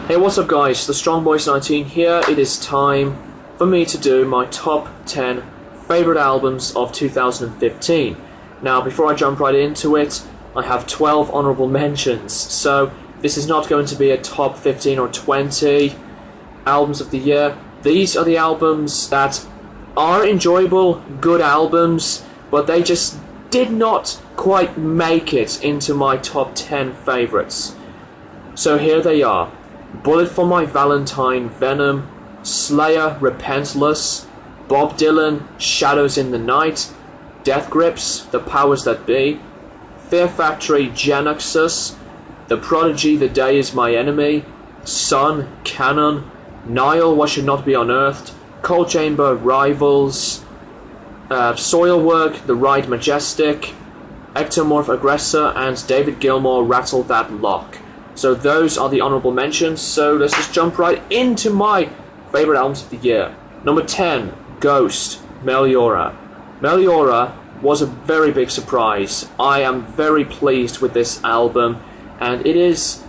Hey, what's up guys, the Strong Boys 19 here. It is time for me to do my top 10 favourite albums of 2015. Now, before I jump right into it, I have 12 honourable mentions, so this is not going to be a top 15 or 20 albums of the year. These are the albums that are enjoyable, good albums, but they just did not quite make it into my top 10 favourites. So here they are: Bullet for My Valentine, Venom; Slayer, Repentless; Bob Dylan, Shadows in the Night; Death Grips, The Powers That Be; Fear Factory, Genesis; The Prodigy, The Day Is My Enemy; Sun, Canon; Nile, What Should Not Be Unearthed; Cold Chamber, Rivals; Soilwork, The Ride Majestic; Ectomorph Aggressor; and David Gilmour, Rattle That Lock. So those are the honourable mentions, so let's just jump right into my favourite albums of the year. Number 10, Ghost, Meliora. Meliora was a very big surprise. I am very pleased with this album, and it is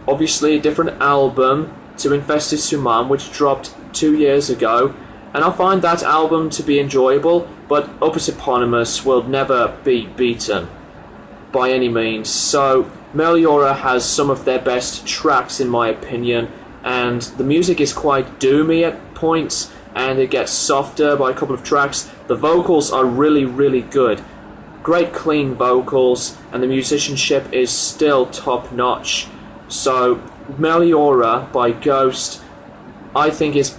obviously a different album to Infested Suman, which dropped 2 years ago, and I find that album to be enjoyable, but Opus Eponymous will never be beaten by any means. So Meliora has some of their best tracks in my opinion, and the music is quite doomy at points, and it gets softer by a couple of tracks. The vocals are really good. Great clean vocals, and the musicianship is still top notch. So Meliora by Ghost, I think, is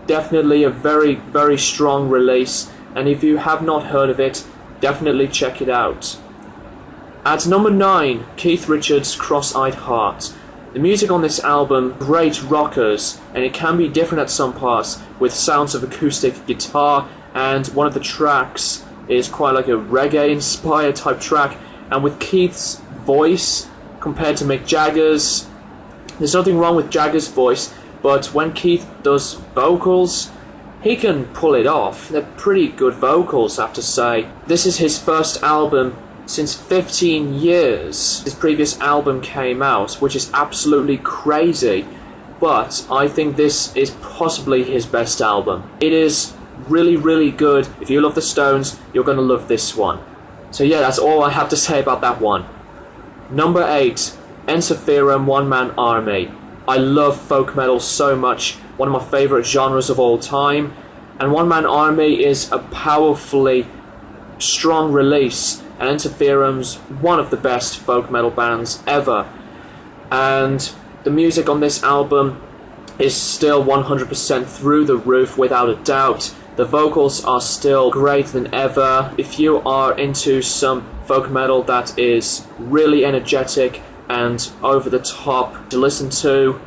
definitely a very strong release, and if you have not heard of it, definitely check it out. At number 9, Keith Richards' Cross-Eyed Heart. The music on this album, great rockers, and it can be different at some parts with sounds of acoustic guitar, and one of the tracks is quite like a reggae-inspired type track, and with Keith's voice compared to Mick Jagger's, there's nothing wrong with Jagger's voice, but when Keith does vocals, he can pull it off. They're pretty good vocals, I have to say. This is his first album since 15 years. His previous album came out, which is absolutely crazy, but I think this is possibly his best album. It is really good. If you love the Stones, you're going to love this one. So yeah, that's all I have to say about that one. Number 8, Enter Theorem, One Man Army. I love folk metal so much, one of my favourite genres of all time, and One Man Army is a powerfully strong release, and Enter Theorem's one of the best folk metal bands ever. And the music on this album is still 100% through the roof without a doubt. The vocals are still greater than ever. If you are into some folk metal that is really energetic and over the top to listen to,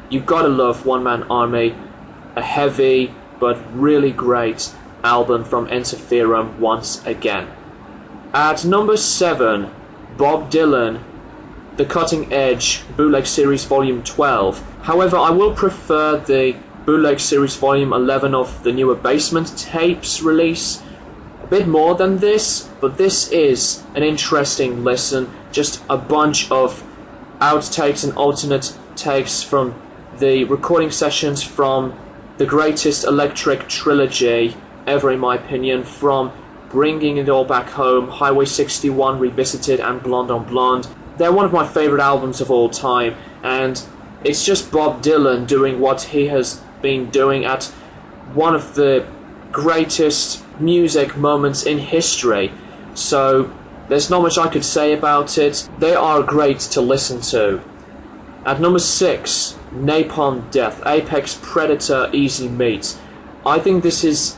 you've got to love One Man Army. A heavy but really great album from Enter Theorem once again. At number 7, Bob Dylan, The Cutting Edge Bootleg Series Volume 12. However, I will prefer the Bootleg Series Volume 11 of the newer Basement Tapes release a bit more than this, but this is an interesting listen. Just a bunch of outtakes and alternate takes from the recording sessions from the greatest electric trilogy ever in my opinion, from Bringing It All Back Home, Highway 61 Revisited, and Blonde on Blonde. They're one of my favourite albums of all time, and it's just Bob Dylan doing what he has been doing at one of the greatest music moments in history. So there's not much I could say about it. They are great to listen to. At number 6, Napalm Death, Apex Predator Easy Meat. I think this is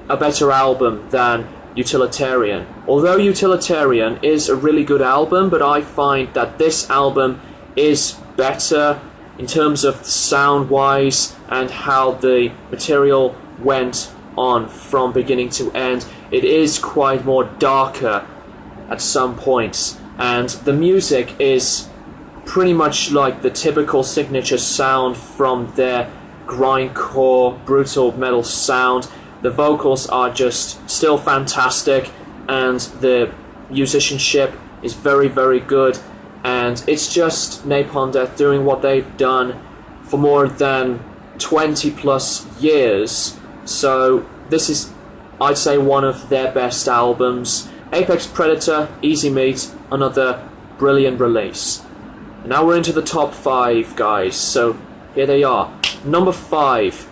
a better album than Utilitarian. Although Utilitarian is a really good album, but I find that this album is better in terms of sound-wise and how the material went on from beginning to end. It is quite more darker at some points, and the music is pretty much like the typical signature sound from their grindcore, brutal metal sound. The vocals are just still fantastic, and the musicianship is very good, and it's just Napalm Death doing what they've done for more than 20 plus years. So this is, I'd say, one of their best albums. Apex Predator, Easy Meat, another brilliant release. And now we're into the top 5, guys. So here they are. Number 5,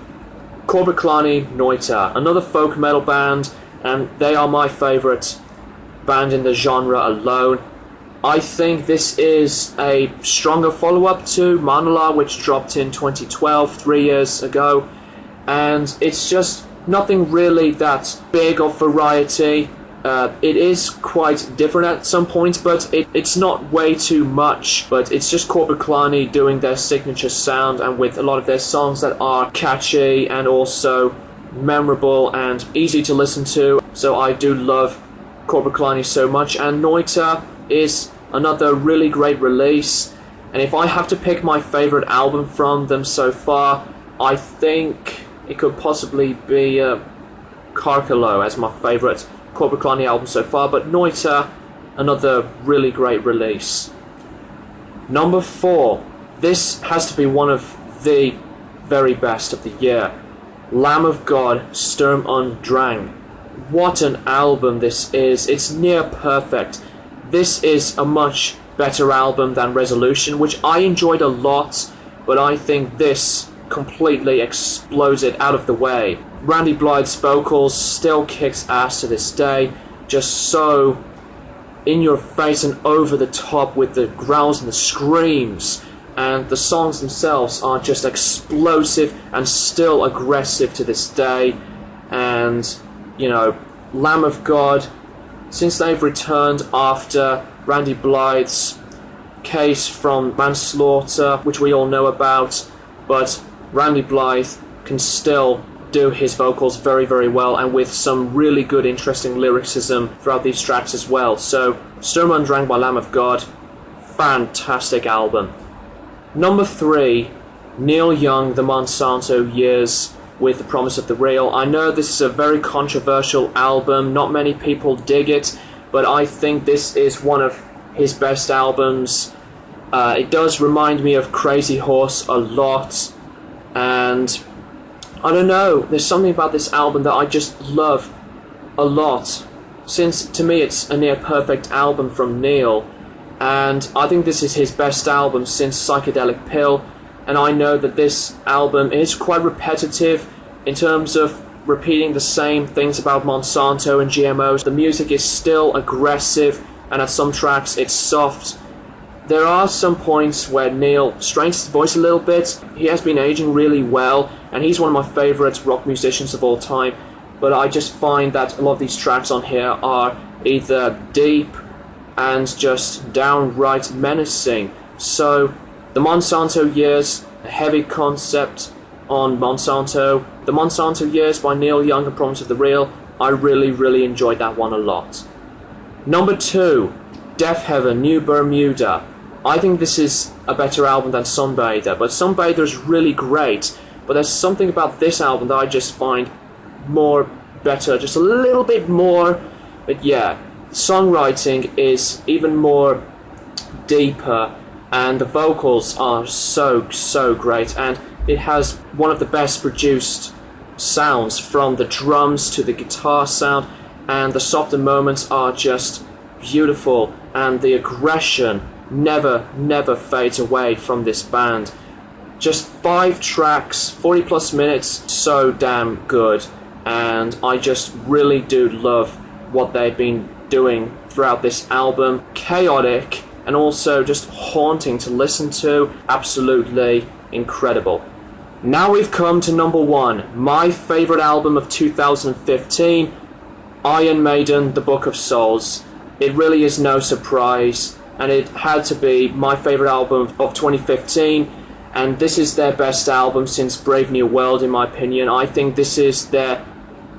Korpiklaani Noita, another folk metal band, and they are my favourite band in the genre alone. I think this is a stronger follow-up to Manala, which dropped in 2012, 3 years ago, and it's just nothing really that big of variety. It is quite different at some points, but it's not way too much. But it's just Korpiklaani doing their signature sound, and with a lot of their songs that are catchy and also memorable and easy to listen to. So I do love Korpiklaani so much, and Noita is another really great release. And if I have to pick my favourite album from them so far, I think it could possibly be Karkalo as my favourite Korpiklaani album so far, but Noita, another really great release. Number 4, this has to be one of the very best of the year. Lamb of God, Sturm und Drang. What an album this is. It's near perfect. This is a much better album than Resolution, which I enjoyed a lot, but I think this completely explodes it out of the way. Randy Blythe's vocals still kicks ass to this day, just so in your face and over the top with the growls and the screams, and the songs themselves are just explosive and still aggressive to this day. And you know, Lamb of God, since they've returned after Randy Blythe's case from manslaughter, which we all know about, but Randy Blythe can still do his vocals very, very well, and with some really good, interesting lyricism throughout these tracks as well. So, Sturm und Drang by Lamb of God, fantastic album. Number 3, Neil Young, The Monsanto Years, with The Promise of the Real. I know this is a very controversial album, not many people dig it, but I think this is one of his best albums. It does remind me of Crazy Horse a lot, and I don't know, there's something about this album that I just love a lot, since to me it's a near perfect album from Neil, and I think this is his best album since Psychedelic Pill. And I know that this album is quite repetitive in terms of repeating the same things about Monsanto and GMOs. The music is still aggressive, and at some tracks it's soft. There are some points where Neil strains his voice a little bit. He has been aging really well, and he's one of my favourite rock musicians of all time. But I just find that a lot of these tracks on here are either deep and just downright menacing. So, The Monsanto Years, a heavy concept on Monsanto. The Monsanto Years by Neil Young and Promise of the Real. I really, really enjoyed that one a lot. Number 2, Death Heaven, New Bermuda. I think this is a better album than Sunbather, but Sunbather is really great. But there's something about this album that I just find more better, just a little bit more. But yeah, songwriting is even more deeper, and the vocals are so great, and it has one of the best produced sounds, from the drums to the guitar sound, and the softer moments are just beautiful, and the aggression never fades away from this band. Just 5 tracks, 40 plus minutes, so damn good, and I just really do love what they've been doing throughout this album. Chaotic and also just haunting to listen to, absolutely incredible. Now we've come to number 1, my favourite album of 2015, Iron Maiden, The Book of Souls. It really is no surprise, and it had to be my favourite album of 2015, and this is their best album since Brave New World, in my opinion. I think this is their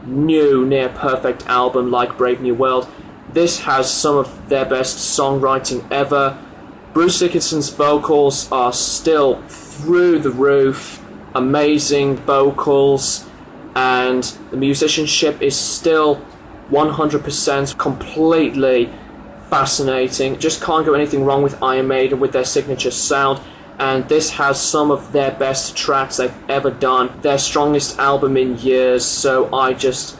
new near perfect album, like Brave New World. This has some of their best songwriting ever. Bruce Dickinson's vocals are still through the roof, amazing vocals, and the musicianship is still 100% completely fascinating. Just can't go anything wrong with Iron Maiden with their signature sound. and this has some of their best tracks they've ever done, their strongest album in years, so I just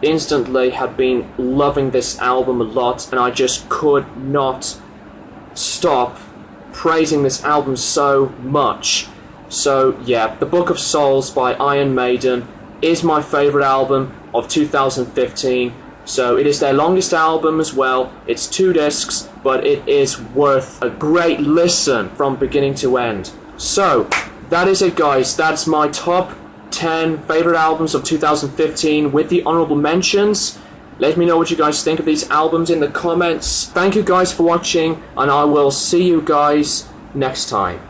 instantly have been loving this album a lot, and I just could not stop praising this album so much. So yeah, The Book of Souls by Iron Maiden is my favourite album of 2015. So it is their longest album as well. It's 2 discs, but it is worth a great listen from beginning to end. So that is it, guys. That's my top 10 favourite albums of 2015 with the honourable mentions. Let me know what you guys think of these albums in the comments. Thank you guys for watching, and I will see you guys next time.